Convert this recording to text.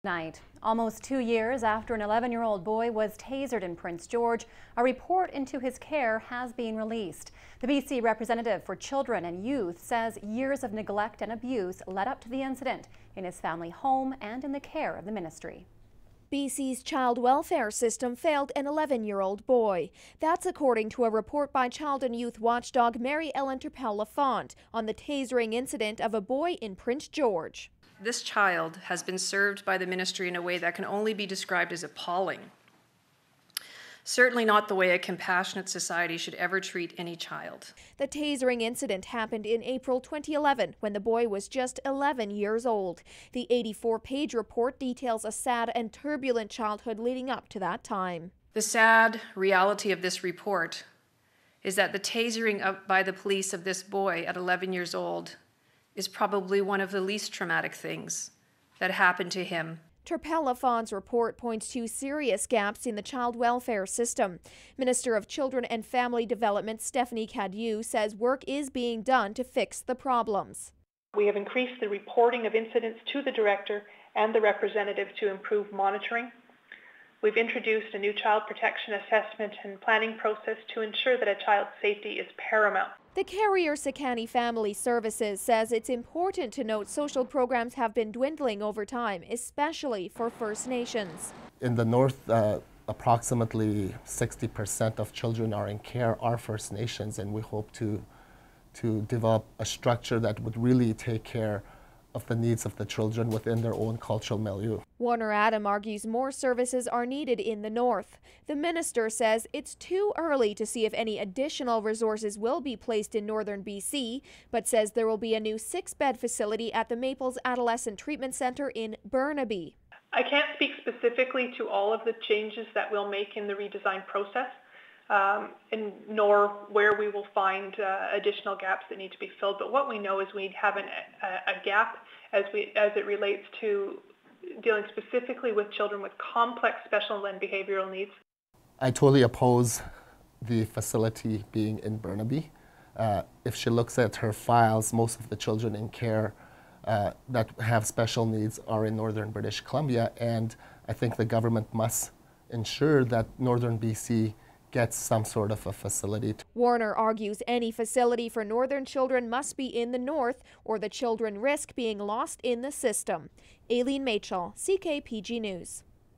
Night. Almost 2 years after an 11-year-old boy was tasered in Prince George, a report into his care has been released. The BC representative for children and youth says years of neglect and abuse led up to the incident in his family home and in the care of the ministry. BC's child welfare system failed an 11-year-old boy. That's according to a report by child and youth watchdog Mary Ellen Turpel-Lafont on the tasering incident of a boy in Prince George. This child has been served by the ministry in a way that can only be described as appalling. Certainly not the way a compassionate society should ever treat any child. The tasering incident happened in April 2011 when the boy was just 11 years old. The 84-page report details a sad and turbulent childhood leading up to that time. The sad reality of this report is that the tasering by the police of this boy at 11 years old is probably one of the least traumatic things that happened to him. Turpel-Lafont's report points to serious gaps in the child welfare system. Minister of Children and Family Development Stephanie Cadieux says work is being done to fix the problems. We have increased the reporting of incidents to the director and the representative to improve monitoring. We've introduced a new child protection assessment and planning process to ensure that a child's safety is paramount. The Carrier-Sakani Family Services says it's important to note social programs have been dwindling over time, especially for First Nations. In the north, approximately 60% of children are in care are First Nations, and we hope to develop a structure that would really take care of the needs of the children within their own cultural milieu. Warner Adam argues more services are needed in the north. The minister says it's too early to see if any additional resources will be placed in northern BC, but says there will be a new 6-bed facility at the Maples Adolescent Treatment Centre in Burnaby. I can't speak specifically to all of the changes that we'll make in the redesign process, nor where we will find additional gaps that need to be filled. But what we know is we have a gap as it relates to dealing specifically with children with complex special and behavioral needs. I totally oppose the facility being in Burnaby. If she looks at her files, most of the children in care that have special needs are in northern British Columbia, and I think the government must ensure that northern BC gets some sort of a facility. Warner argues any facility for northern children must be in the north, or the children risk being lost in the system. Aileen Machel, CKPG News.